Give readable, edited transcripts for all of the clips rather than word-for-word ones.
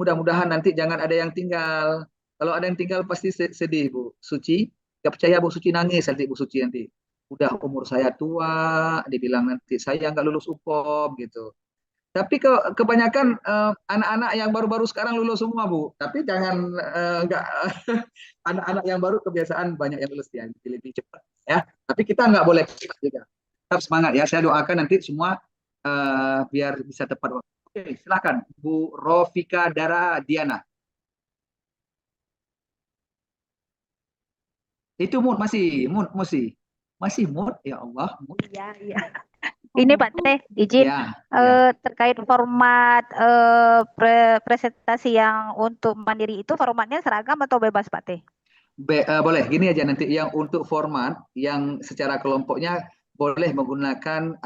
Mudah-mudahan nanti jangan ada yang tinggal. Kalau ada yang tinggal pasti sedih, Bu Suci. Gak percaya Bu Suci nangis nanti Bu Suci nanti. Udah umur saya tua, dibilang nanti saya nggak lulus UKOM gitu. Tapi kebanyakan anak-anak yang baru-baru sekarang lulus semua, Bu. Tapi jangan nggak anak-anak yang baru kebiasaan banyak yang lulus ya, lebih cepat ya. Tapi kita nggak boleh cepat juga. Tetap semangat ya. Saya doakan nanti semua biar bisa tepat waktu. Oke, silakan Bu Rofika Dara Diana. Itu mood masih mood ya Allah mood. Iya, iya. Ini Pak Teh, izin Ya, ya. terkait format presentasi yang untuk mandiri itu formatnya seragam atau bebas Pak Teh? Boleh gini aja nanti yang untuk format yang secara kelompoknya boleh menggunakan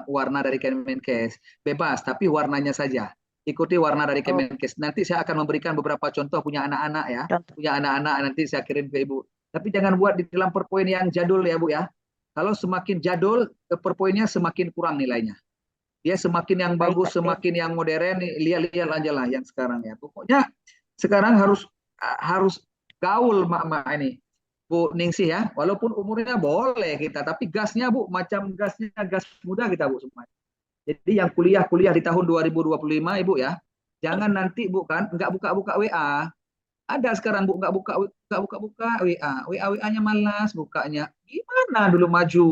warna dari Kemenkes bebas tapi warnanya saja ikuti warna dari Oh, Kemenkes nanti saya akan memberikan beberapa contoh punya anak-anak ya contoh. punya anak-anak nanti saya kirim ke ibu tapi jangan buat di dalam perpoin yang jadul ya bu ya kalau semakin jadul perpoinnya semakin kurang nilainya dia semakin yang Baik bagus Pak Teh. semakin yang modern lihat-lihat aja lah yang sekarang ya pokoknya sekarang harus gaul mak-mak ini Bu Ningsih ya walaupun umurnya boleh kita tapi gasnya Bu macam gasnya gas muda kita Bu semua jadi yang kuliah-kuliah di tahun 2025 Ibu ya jangan nanti Bu kan nggak buka-buka WA ada sekarang Bu nggak buka-buka WA WA-nya malas bukanya gimana dulu maju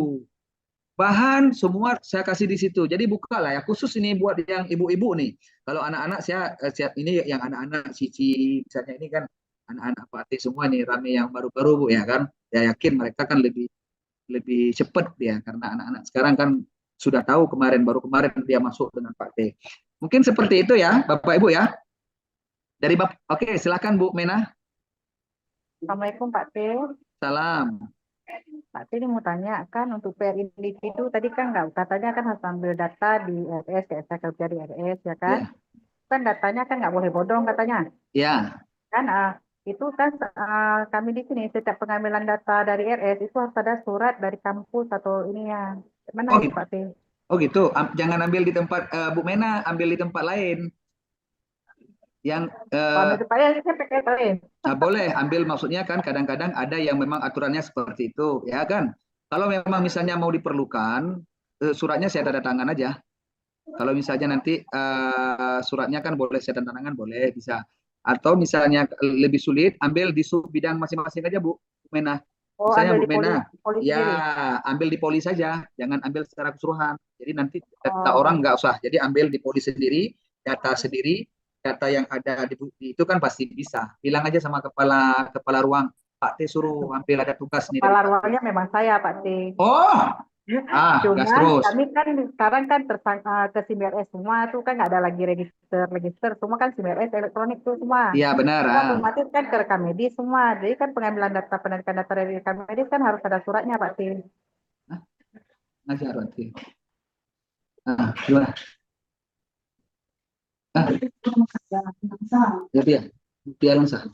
bahan semua saya kasih di situ. Jadi buka lah ya khusus ini buat yang ibu-ibu nih. Kalau anak-anak saya siap ini yang anak-anak Cici misalnya ini kan anak-anak Fatih semua nih rame yang baru-baru Bu ya kan. Saya yakin mereka kan lebih lebih cepat ya karena anak-anak sekarang kan sudah tahu baru kemarin dia masuk dengan Pak T. Mungkin seperti itu ya Bapak Ibu ya. Dari Bapak Oke, silakan Bu Mena. Assalamualaikum Pak Teh. Salam. Pak Teh ini mau tanya kan untuk PR individu tadi kan nggak katanya kan harus ambil data di RS kayak saya kerja di RS ya kan. Ya. Kan datanya kan nggak boleh bodong katanya. Ya. Kan itu kan kami di sini setiap pengambilan data dari RS itu harus ada surat dari kampus atau ini ya. Mana Oh itu gitu. Pak Teh? Oh gitu. Jangan ambil di tempat Bu Mena, ambil di tempat lain. Yang Kalau itu Pak ya saya pakai lain. Nah, boleh ambil maksudnya kan kadang-kadang ada yang memang aturannya seperti itu, ya kan? Kalau memang misalnya mau diperlukan, suratnya saya tanda tangan aja. Kalau misalnya nanti suratnya kan boleh saya tanda tangan, boleh bisa. Atau misalnya lebih sulit, ambil di sub bidang masing-masing aja Bu Mena. Oh Misalnya ambil Bu di Mena, poli ya sendiri. ambil di poli saja, jangan ambil secara keseluruhan. Jadi nanti data orang Oh, nggak usah. Jadi ambil di poli sendiri, data sendiri, data yang ada di itu kan pasti bisa. Bilang aja sama kepala kepala ruang, Pak T suruh ambil ada tugas nih dari kepala Pak T. ruangnya memang saya Pak T. Oh, gas Cuman terus. kami kan sekarang kan ke SIMRS semua tuh kan nggak ada lagi register semua kan SIMRS elektronik tuh semua. Iya benar. Itu otomatis kan ke rekam medis semua. Jadi kan pengambilan data penarikan data dari rekam medis kan harus ada suratnya Pak T. Hah? Ngajar nanti. Gimana? Ya biar, biar langsung.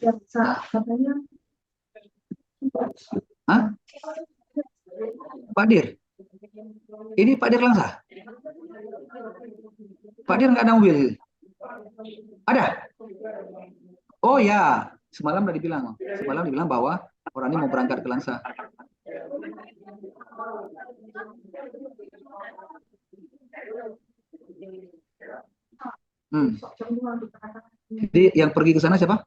Hah? Pak Dir, ini Pak Dir langsung. Pak Dir nggak ada mobil. Ada? Oh ya, semalam udah dibilang. Semalam dibilang bahwa orang ini mau berangkat ke Langsa. Hmm. Jadi yang pergi ke sana siapa?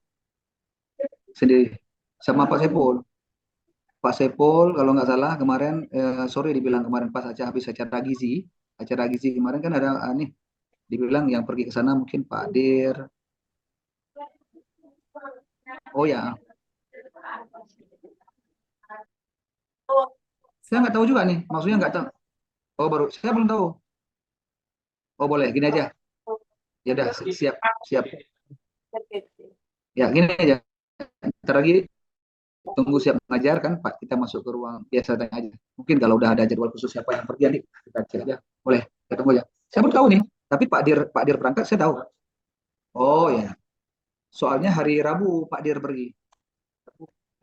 Sendiri. Sama Pak Sepul. Pak Sepul kalau nggak salah kemarin sore dibilang kemarin pas habis acara gizi kemarin kan ada nih dibilang yang pergi ke sana mungkin Pak Dir. Oh ya, saya nggak tahu juga nih. Maksudnya nggak tahu. Oh baru, saya belum tahu. Oh boleh, gini aja. Ya udah siap siap. Ya gini aja. Ntar lagi tunggu siap mengajar kan Pak kita masuk ke ruang biasa tanya aja. Mungkin kalau udah ada jadwal khusus siapa yang pergi nanti kita cek aja. Boleh ketemu ya. Saya baru tahu nih. Tapi Pak Dir berangkat saya tahu. Oh ya. Soalnya hari Rabu Pak Dir pergi.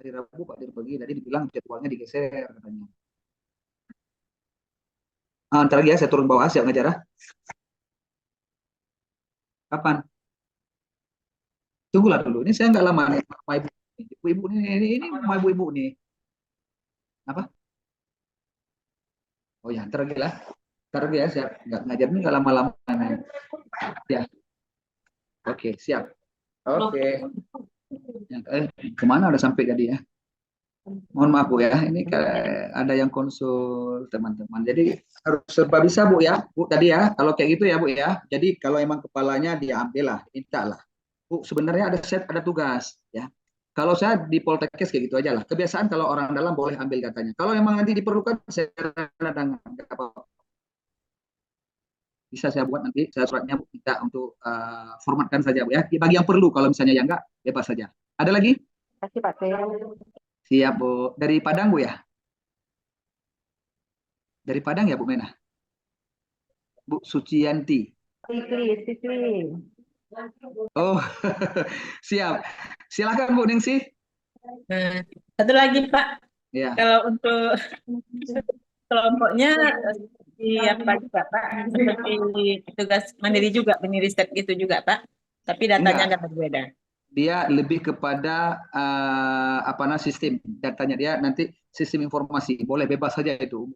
Hari Rabu Pak Dir pergi. Tadi dibilang jadwalnya digeser katanya. Ntar lagi ya saya turun bawah siap ngajar. Kapan? Tunggulah dulu. Ini saya nggak lama nih sama ibu. Ibu-ibu ini sama ibu-ibu nih. Apa? Oh ya, ntar lagi lah. Ntar lagi ya, saya nggak ngajar ini nggak lama-lama. Ya, oke, siap. Oke. Kemana udah sampai tadi ya? Mohon maaf Bu ya, ini ada yang konsul teman-teman. Jadi harus serba bisa Bu ya, Bu tadi ya. Kalau kayak gitu ya Bu ya. Jadi kalau emang kepalanya dia ambil lah, minta lah. Bu sebenarnya ada set, ada tugas ya. Kalau saya di Poltekkes kayak gitu aja lah. Kebiasaan kalau orang dalam boleh ambil katanya. Kalau emang nanti diperlukan saya cadangan, nggak apa-apa. Bisa saya buat nanti saya suratnya Bu, minta untuk formatkan saja Bu ya. Bagi yang perlu, kalau misalnya yang enggak bebas saja. Ada lagi? Terima kasih Pak Teh. Siap Bu. Dari Padang Bu ya? Dari Padang ya Bu Mena? Bu Suciyanti. Siswi. Oh, siap. Silakan Bu Ningsih. Nah, satu lagi Pak, Ya, kalau untuk kelompoknya di apa juga Pak, seperti tugas mandiri juga, mini riset gitu juga Pak, tapi datanya enggak. nggak berbeda. Dia lebih kepada apa namanya sistem datanya dia nanti sistem informasi boleh bebas saja itu.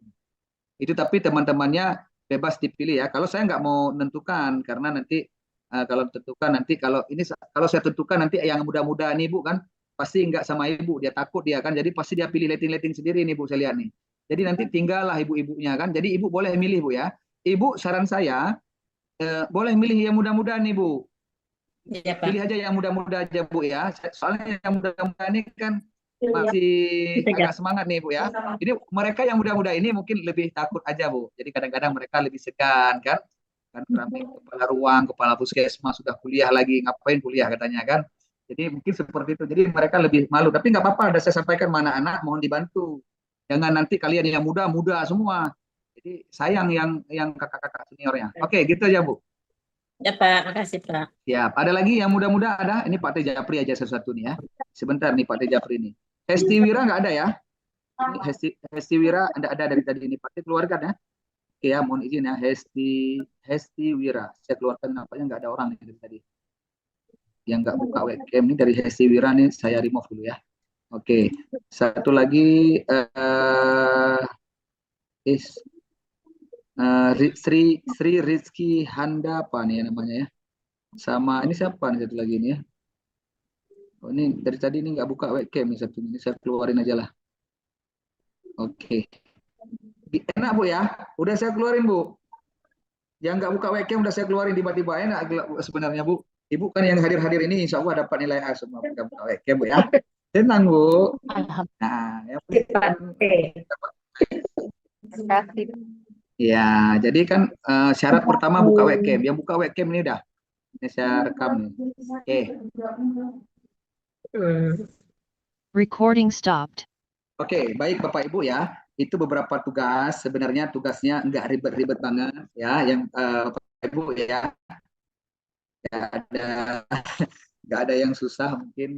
Itu tapi teman-temannya bebas dipilih ya. Kalau saya nggak mau menentukan karena nanti kalau tentukan nanti kalau ini kalau saya tentukan nanti yang muda-muda nih Bu kan pasti nggak sama ibu dia takut dia kan jadi pasti dia pilih letting-letting sendiri nih Bu saya lihat nih. Jadi nanti tinggallah ibu-ibunya kan. Jadi ibu boleh milih Bu ya. Ibu saran saya boleh milih yang muda-muda nih Bu. Iya Pak. Pilih aja yang muda-muda aja Bu ya. Soalnya yang muda-muda ini kan masih Ditegas. agak semangat nih Bu ya. Jadi mereka yang muda-muda ini mungkin lebih takut aja Bu. Jadi kadang-kadang mereka lebih segan kan. Kan kami kepala ruang, kepala puskesmas sudah kuliah lagi, ngapain kuliah katanya kan. Jadi mungkin seperti itu. Jadi mereka lebih malu. Tapi nggak apa-apa, ada saya sampaikan mana anak mohon dibantu. Jangan nanti kalian yang muda-muda semua. Jadi sayang yang kakak-kakak seniornya. Oke, gitu aja Bu. Ya Pak, makasih Pak. Siap. Ada lagi yang muda-muda ada? Ini Pak T. Japri aja satu-satu nih ya. Sebentar nih Pak T. Japri nih. Hesti Wira nggak ada ya? Ini Hesti Wira ada dari tadi ini Pak T. Keluarkan ya. Oke ya, mohon izin ya. Hesti Wira. Saya keluarkan nampaknya nggak ada orang nih dari tadi. Yang nggak buka webcam ini dari Hesti Wira nih saya remove dulu ya. Oke. Satu lagi is Sri Rizky Handa apa nih namanya ya? Sama ini siapa nih satu lagi ini ya? Oh, ini dari tadi ini nggak buka webcam nih satu ini saya keluarin aja lah. Oke. Enak Bu ya. Udah saya keluarin Bu. Yang nggak buka webcam udah saya keluarin tiba-tiba enak sebenarnya Bu. Ibu kan yang hadir-hadir ini insya Allah dapat nilai A semua buka webcam Bu ya. Tenang Bu. Nah, yang Pak Teh. Terima kasih. ya, jadi kan syarat pertama buka webcam. Yang buka webcam ini udah. Ini saya rekam nih. Oke. Recording stopped. Oke, baik Bapak Ibu ya. Itu beberapa tugas. Sebenarnya tugasnya nggak ribet-ribet banget ya. Yang Bapak Ibu ya, ada nggak ada yang susah. Mungkin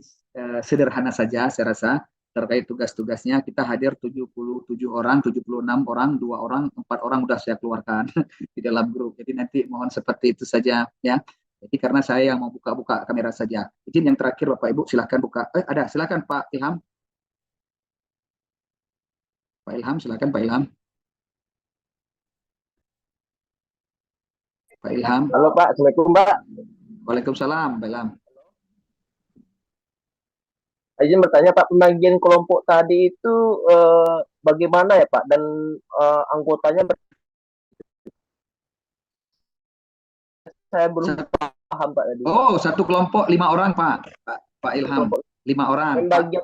sederhana saja saya rasa terkait tugas-tugasnya. Kita hadir 77 orang, 76 orang, 2 orang, 4 orang udah saya keluarkan di dalam grup. Jadi nanti mohon seperti itu saja ya. Jadi karena saya yang mau buka-buka kamera saja. Izin yang terakhir Bapak Ibu silahkan buka. Ada, silahkan Pak Ilham. Pak Ilham, silakan Pak Ilham. Pak Ilham. Halo Pak, Assalamualaikum Pak. Waalaikumsalam, Pak Ilham. Izin bertanya Pak, pembagian kelompok tadi itu bagaimana ya Pak? Dan anggotanya saya belum paham Pak tadi. Oh, satu kelompok 5 orang Pak. Pak Ilham, 5 orang. Pembagian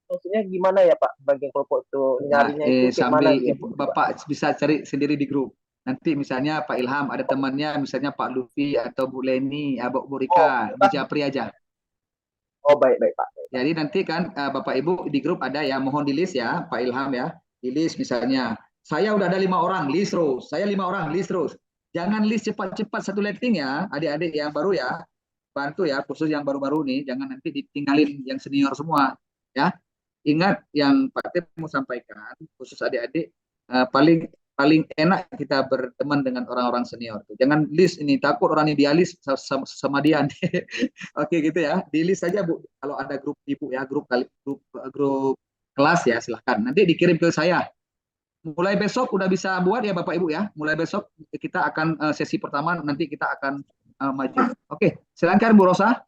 maksudnya gimana ya Pak? Bagian kelompok itu nyarinya itu sambil gimana? Ibu, Bapak bisa cari sendiri di grup. Nanti misalnya Pak Ilham ada temannya, misalnya Pak Lufi atau Bu Leni, Bu Rika, Bu Japri aja. Oh baik Pak. Jadi nanti kan Bapak Ibu di grup ada ya, mohon di list ya Pak Ilham ya. Di list misalnya, saya udah ada 5 orang, list terus. Saya 5 orang, list terus. Jangan list cepat-cepat satu letting ya, adik-adik yang baru ya. Bantu ya, khusus yang baru-baru nih, jangan nanti ditinggalin yang senior semua ya. Ingat yang Pak Tep mau sampaikan, khusus adik-adik, paling paling enak kita berteman dengan orang-orang senior. Jangan list ini, takut orang ini dia list sama dia. Oke gitu ya, di list saja Bu. Kalau ada grup ibu ya, grup kelas ya, silahkan. Nanti dikirim ke saya. Mulai besok udah bisa buat ya Bapak Ibu ya. Mulai besok kita akan sesi pertama, nanti kita akan maju. Oke, silakan Bu Rosa.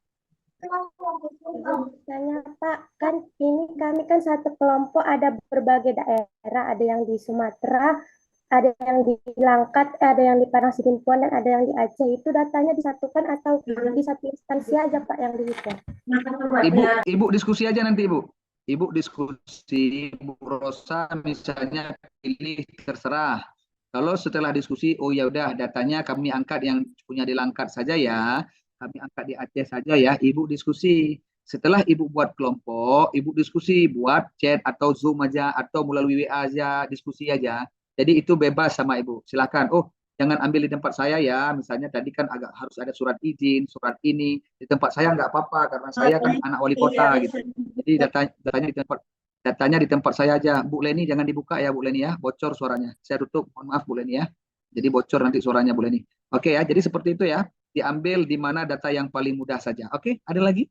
Tanya Pak, kan ini kami kan satu kelompok, ada berbagai daerah, ada yang di Sumatera, ada yang di Langkat, ada yang di Parangsidimpuan, dan ada yang di Aceh. Itu datanya disatukan atau di satu instansi aja Pak yang dihitung? Ibu diskusi aja nanti Ibu. Ibu diskusi, Bu Rosa misalnya pilih terserah. Kalau setelah diskusi, oh ya udah datanya kami angkat yang punya di Langkat saja ya, kami angkat di Aceh saja ya, Ibu diskusi. Setelah Ibu buat kelompok, Ibu diskusi, buat chat atau Zoom aja, atau melalui WA aja, diskusi aja. Jadi itu bebas sama Ibu, silakan. Oh, jangan ambil di tempat saya ya, misalnya tadi kan agak harus ada surat izin, surat ini, di tempat saya nggak apa-apa, karena saya kan anak wali kota gitu. Jadi datanya di tempat saya aja. Bu Leni jangan dibuka ya Bu Leni ya, bocor suaranya. Saya tutup, mohon maaf Bu Leni ya. Jadi bocor nanti suaranya Bu Leni. Oke ya, jadi seperti itu ya. Diambil di mana data yang paling mudah saja. Oke, ada lagi?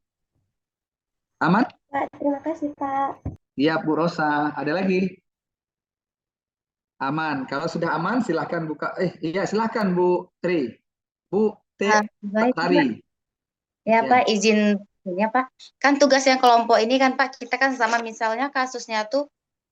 Aman? Pak, terima kasih Pak. Iya Bu Rosa, ada lagi? Aman. Kalau sudah aman silahkan buka. Iya silahkan Bu Tri. Bu Baik, Pak. Tari. Ya, Ya. Pak, izin ya Pak. Kan tugas yang kelompok ini kan Pak, kita kan sama misalnya kasusnya tuh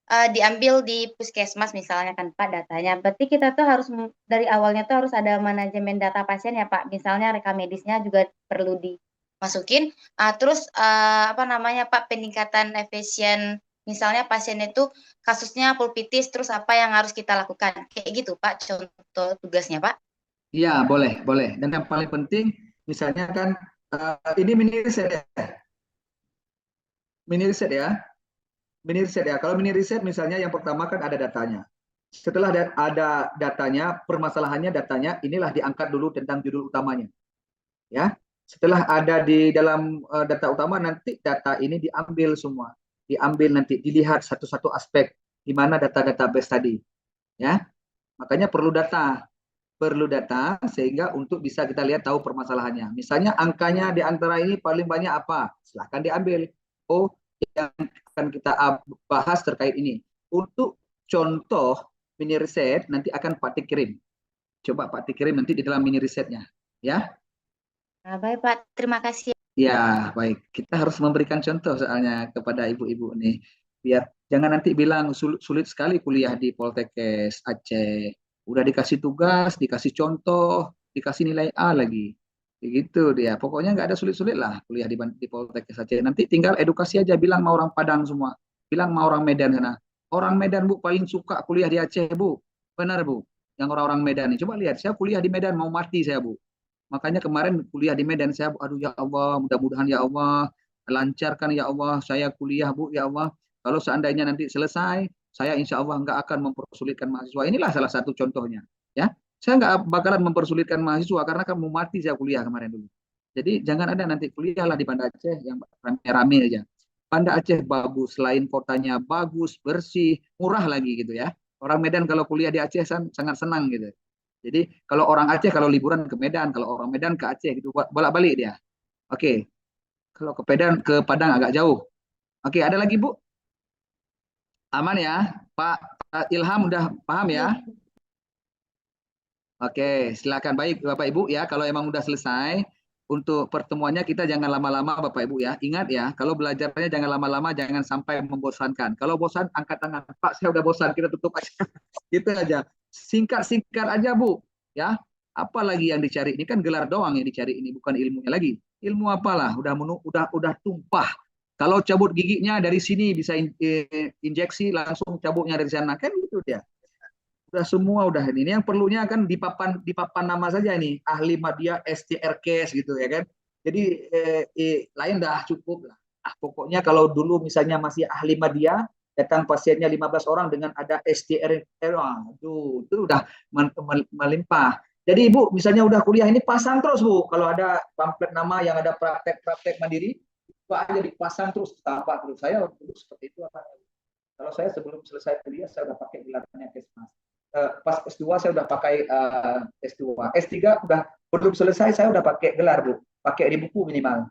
diambil di puskesmas misalnya kan Pak datanya. Berarti kita tuh harus dari awalnya tuh harus ada manajemen data pasien ya Pak. Misalnya rekam medisnya juga perlu dimasukin. Terus apa namanya Pak, peningkatan efisien misalnya pasien itu kasusnya pulpitis, terus apa yang harus kita lakukan. Kayak gitu Pak, contoh tugasnya Pak. Iya, boleh, boleh. Dan yang paling penting, misalnya kan, ini mini riset ya. Mini riset ya. Mini riset ya. Kalau mini riset misalnya yang pertama kan ada datanya. Setelah ada datanya, permasalahannya datanya, inilah diangkat dulu tentang judul utamanya. Ya. Setelah ada di dalam data utama, nanti data ini diambil semua. Diambil nanti, dilihat satu-satu aspek di mana data database tadi. Ya. Makanya perlu data sehingga untuk bisa kita lihat tahu permasalahannya. Misalnya angkanya di antara ini paling banyak apa? Silahkan diambil. Oh, yang akan kita bahas terkait ini. Untuk contoh mini riset nanti akan Pak Tik kirim. Coba Pak Tik kirim nanti di dalam mini risetnya, ya. Baik Pak, terima kasih. Ya, baik. Kita harus memberikan contoh soalnya kepada ibu-ibu nih. Biar jangan nanti bilang sulit sekali kuliah di Poltekkes Aceh. Udah dikasih tugas, dikasih contoh, dikasih nilai A lagi. Begitu dia. Pokoknya nggak ada sulit-sulit lah kuliah di Poltekkes Aceh. Nanti tinggal edukasi aja, bilang mau orang Padang semua. Bilang mau orang Medan sana. Orang Medan Bu paling suka kuliah di Aceh Bu. Benar Bu. Yang orang-orang Medan nih. Coba lihat, saya kuliah di Medan mau mati saya Bu. Makanya kemarin kuliah di Medan saya, aduh ya Allah, mudah-mudahan ya Allah lancarkan ya Allah saya kuliah Bu ya Allah. Kalau seandainya nanti selesai, saya insya Allah nggak akan mempersulitkan mahasiswa. Inilah salah satu contohnya. Ya, saya nggak bakalan mempersulitkan mahasiswa karena kan mau mati saya kuliah kemarin dulu. Jadi jangan ada nanti kuliahlah di Banda Aceh yang rame-rame aja. Banda Aceh bagus, selain kotanya bagus, bersih, murah lagi gitu ya. Orang Medan kalau kuliah di Aceh sangat senang gitu. Jadi kalau orang Aceh kalau liburan ke Medan, kalau orang Medan ke Aceh gitu bolak-balik dia. Oke. Kalau ke Padang agak jauh. Oke, ada lagi Bu? Aman ya? Pak Ilham udah paham ya? Oke, silakan. Baik Bapak Ibu ya, kalau emang udah selesai untuk pertemuannya kita jangan lama-lama Bapak Ibu ya. Ingat ya, kalau belajarnya jangan lama-lama, jangan sampai membosankan. Kalau bosan angkat tangan. Pak, saya udah bosan, kita tutup aja. Gitu aja. Singkat-singkat aja Bu, ya. Apa lagi yang dicari? Ini kan gelar doang yang dicari ini, bukan ilmunya lagi. Ilmu apalah, udah tumpah. Kalau cabut giginya dari sini bisa injeksi langsung cabutnya dari sana, kan gitu dia. Udah semua udah ini yang perlunya kan di papan nama saja ini ahli media STRKes gitu ya kan. Jadi lain dah cukup lah. Pokoknya kalau dulu misalnya masih ahli media datang pasiennya 15 orang dengan ada STR itu udah melimpah. Jadi Ibu misalnya udah kuliah ini pasang terus Bu, kalau ada pamflet nama yang ada praktek mandiri itu aja dipasang terus, tampak terus. Saya dulu seperti itu. Kalau saya sebelum selesai kuliah saya udah pakai gelarnya Kesmas. pas S2 saya udah pakai S2. S3 udah belum selesai saya udah pakai gelar, Bu. Pakai di buku minimal.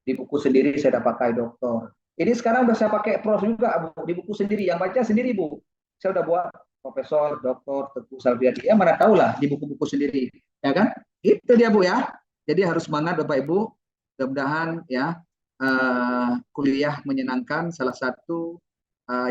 Di buku sendiri saya udah pakai doktor. Ini sekarang udah saya pakai prof juga, Bu. Di buku sendiri, yang baca sendiri, Bu. Saya udah buat profesor, doktor, Teguh Salviadi. Ya mana tahu lah di buku-buku sendiri. Ya kan? Itu dia, Bu ya. Jadi harus semangat Bapak Ibu. Mudah-mudahan ya kuliah menyenangkan. Salah satu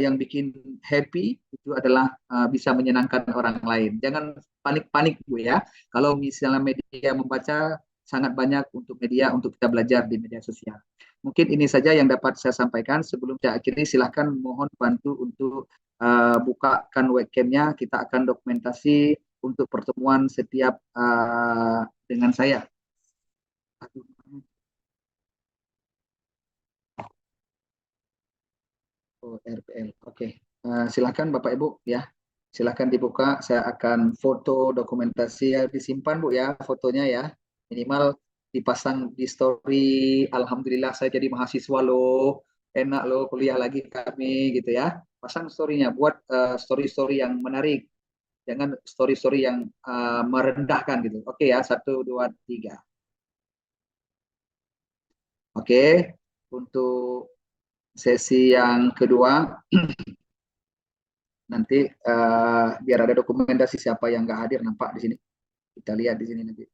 yang bikin happy itu adalah bisa menyenangkan orang lain. Jangan panik-panik, Bu ya. Kalau misalnya media membaca, sangat banyak untuk media untuk kita belajar di media sosial. Mungkin ini saja yang dapat saya sampaikan. Sebelum saya akhiri, silahkan mohon bantu untuk bukakan webcamnya. Kita akan dokumentasi untuk pertemuan setiap dengan saya. Oh, RPL. Oke. Silahkan Bapak Ibu ya. Silahkan dibuka. Saya akan foto dokumentasi ya, disimpan Bu ya fotonya ya. Minimal dipasang di story. Alhamdulillah saya jadi mahasiswa loh. Enak loh kuliah lagi kami gitu ya. Pasang story-nya. Buat story-story yang menarik. Jangan story-story yang merendahkan gitu. Oke ya. 1, 2, 3. Oke. Untuk sesi yang kedua nanti biar ada dokumentasi siapa yang nggak hadir nampak di sini. Kita lihat di sini nanti.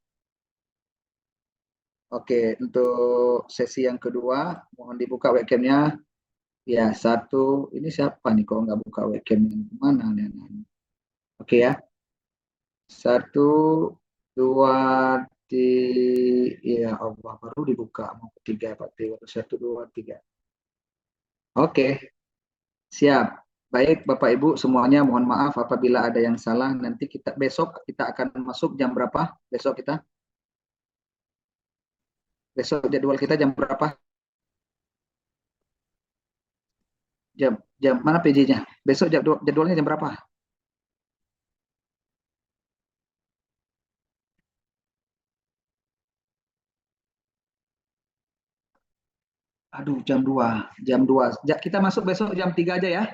Oke, untuk sesi yang kedua mohon dibuka webcamnya. Ya, 1. Ini siapa nih kok nggak buka webcam? Mana nih? Oke ya. 1, 2, 3. Ya Allah, baru dibuka. Mau 3 Pak Teo. 1, 2, 3. Oke, siap. Baik Bapak Ibu semuanya, mohon maaf apabila ada yang salah. Nanti kita besok kita akan masuk jam berapa? Besok jadwal kita jam berapa? Jam mana PJ-nya? Besok jadwalnya jam berapa? Aduh, jam 2. Kita masuk besok jam 3 aja ya.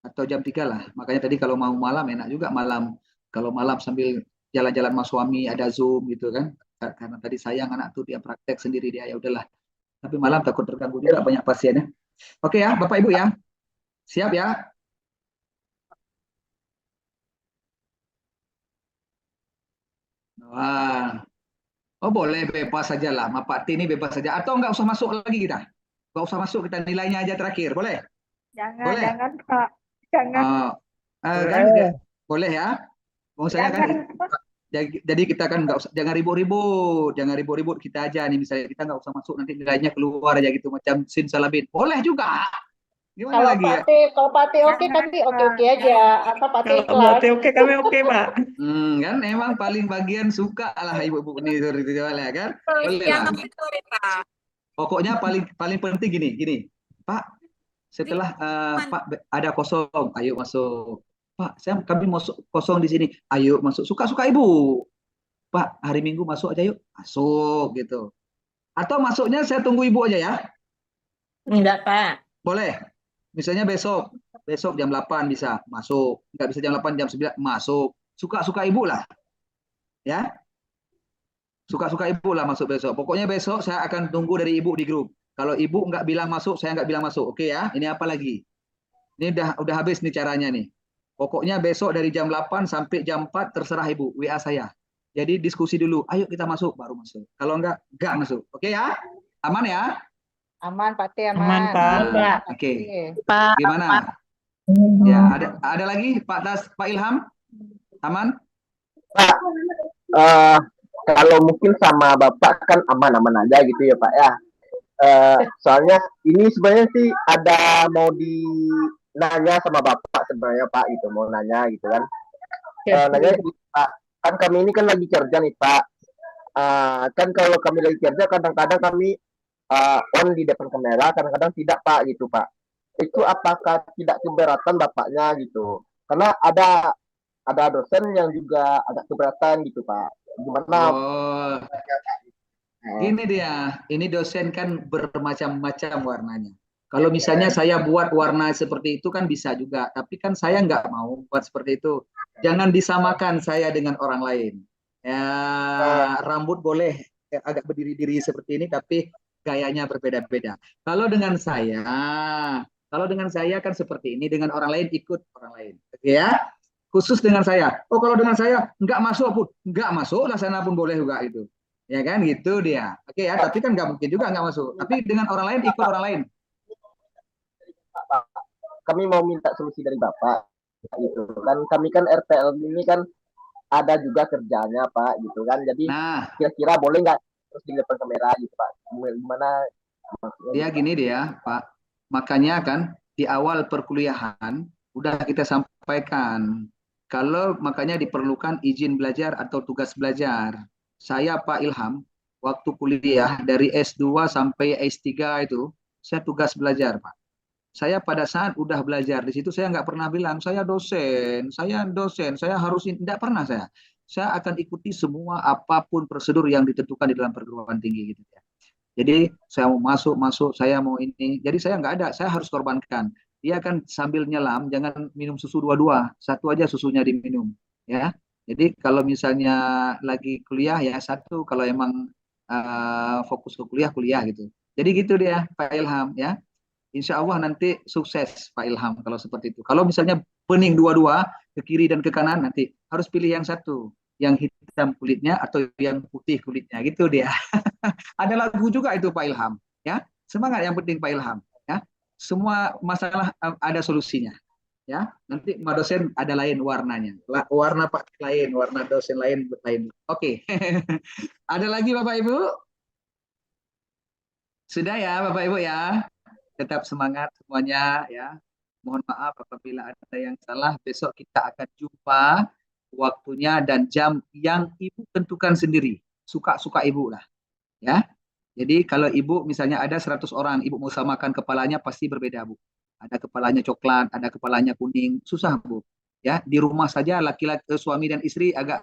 Atau jam 3 lah. Makanya tadi kalau mau malam enak juga malam. Kalau malam sambil jalan-jalan sama suami ada Zoom gitu kan. Karena tadi sayang anak tuh dia praktek sendiri dia, ya udahlah. Tapi malam takut terganggu juga banyak pasiennya. Oke ya, Bapak Ibu ya. Siap ya? Wah. Oh boleh, bebas saja lah. Pak T ini bebas saja. Atau nggak usah masuk lagi kita? Nggak usah masuk, kita nilainya aja terakhir. Boleh? Boleh? Jangan Pak. Jangan. Kan, boleh ya? Misalnya kan, jadi kita kan nggak usah, jangan ribut-ribut kita aja nih, misalnya kita nggak usah masuk nanti nilainya keluar aja gitu macam sin salabin. Boleh juga. Gimana Kalau lagi ya? Kalau Pak T oke kami oke aja. Apa Pak T Kalau ikhlas? Pak T oke, kami oke, Pak. Kan emang paling bagian suka lah ibu-ibu ini itu ya kan? Boleh lah. Pokoknya paling penting gini. Pak, setelah Pak ada kosong, ayo masuk. Pak, kami masuk kosong di sini. Ayo masuk. Suka-suka Ibu. Pak, hari Minggu masuk aja yuk. Masuk gitu. Atau masuknya saya tunggu Ibu aja ya. Enggak, Pak. Boleh. Misalnya besok jam 8 bisa masuk. Enggak bisa jam 8, jam 9 masuk. Suka-suka Ibu lah. Ya. Suka-suka Ibu lah masuk besok. Pokoknya besok saya akan tunggu dari Ibu di grup. Kalau Ibu nggak bilang masuk, saya nggak bilang masuk. Oke ya. Ini apa lagi? Ini udah habis nih caranya nih. Pokoknya besok dari jam 8 sampai jam 4 terserah Ibu, WA saya. Jadi diskusi dulu, ayo kita masuk, baru masuk. Kalau enggak masuk. Oke ya? Aman ya? Aman Pak T, aman. Aman, Pak. Pak. Oke. Pak. Gimana? Ya, ada lagi Pak Ilham? Aman? Pak, kalau mungkin sama Bapak kan aman-aman aja gitu ya Pak ya. Soalnya ini sebenarnya sih ada mau nanya sama Bapak sebenarnya Pak gitu, mau nanya gitu kan. Nanya gitu, Pak, kan kami ini kan lagi kerja nih Pak. Kan kalau kami lagi kerja kadang-kadang kami on di depan kamera, kadang-kadang tidak Pak gitu Pak. Itu apakah tidak keberatan Bapaknya gitu? Karena ada dosen yang juga agak keberatan gitu Pak. Gimana? Gini dia, ini dosen kan bermacam-macam warnanya. Kalau misalnya saya buat warna seperti itu kan bisa juga, tapi kan saya nggak mau buat seperti itu. Jangan disamakan saya dengan orang lain. Ya, rambut boleh agak berdiri-diri seperti ini, tapi gayanya berbeda-beda. Kalau dengan saya kan seperti ini, dengan orang lain ikut orang lain. Oke ya, khusus dengan saya. Oh, kalau dengan saya nggak masuk pun, nggak masuk lah sana pun boleh juga itu. Ya kan, gitu dia. Oke ya, tapi kan nggak mungkin juga nggak masuk. Tapi dengan orang lain ikut orang lain. Kami mau minta solusi dari Bapak gitu kan, kami kan RPL ini kan ada juga kerjanya Pak gitu kan, jadi Nah, kira-kira boleh nggak terus di depan kamera gitu Pak, gimana dia gini dia, Pak. Makanya kan di awal perkuliahan udah kita sampaikan kalau makanya diperlukan izin belajar atau tugas belajar. Saya Pak Ilham waktu kuliah dari S2 sampai S3 itu saya tugas belajar, Pak. Saya pada saat udah belajar di situ saya nggak pernah bilang saya dosen, saya harus tidak pernah saya. Saya akan ikuti semua apapun prosedur yang ditentukan di dalam perguruan tinggi gitu ya. Jadi saya mau masuk, saya mau ini. Jadi saya nggak ada, saya harus korbankan. Dia kan sambil nyelam, jangan minum susu dua-dua, satu aja susunya diminum, ya. Jadi kalau misalnya lagi kuliah ya satu, kalau emang fokus ke kuliah kuliah gitu. Jadi gitu dia Pak Ilham ya. Insya Allah nanti sukses Pak Ilham kalau seperti itu. Kalau misalnya bening dua-dua ke kiri dan ke kanan nanti harus pilih yang satu, yang hitam kulitnya atau yang putih kulitnya gitu dia. Ada lagu juga itu Pak Ilham ya. Semangat yang penting Pak Ilham ya. Semua masalah ada solusinya ya. Nanti Mbak dosen ada lain warnanya. Warna Pak lain, warna dosen lain lain. Oke. Ada lagi Bapak Ibu? Sudah ya Bapak Ibu ya. Tetap semangat semuanya ya. Mohon maaf apabila ada yang salah. Besok kita akan jumpa waktunya dan jam yang Ibu tentukan sendiri. Suka-suka Ibu lah. Ya. Jadi kalau Ibu misalnya ada 100 orang, Ibu mau samakan kepalanya pasti berbeda, Bu. Ada kepalanya coklat, ada kepalanya kuning. Susah, Bu. Ya, di rumah saja laki-laki suami dan istri agak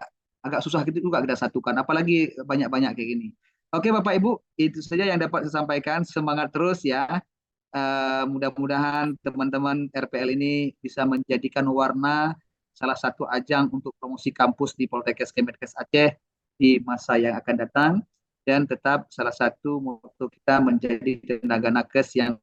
susah gitu juga kita satukan, apalagi banyak-banyak kayak gini. Oke, Bapak Ibu, itu saja yang dapat saya sampaikan. Semangat terus ya. Mudah-mudahan teman-teman RPL ini bisa menjadikan warna salah satu ajang untuk promosi kampus di Poltekkes Kemenkes Aceh di masa yang akan datang, dan tetap salah satu moto kita menjadi tenaga nakes yang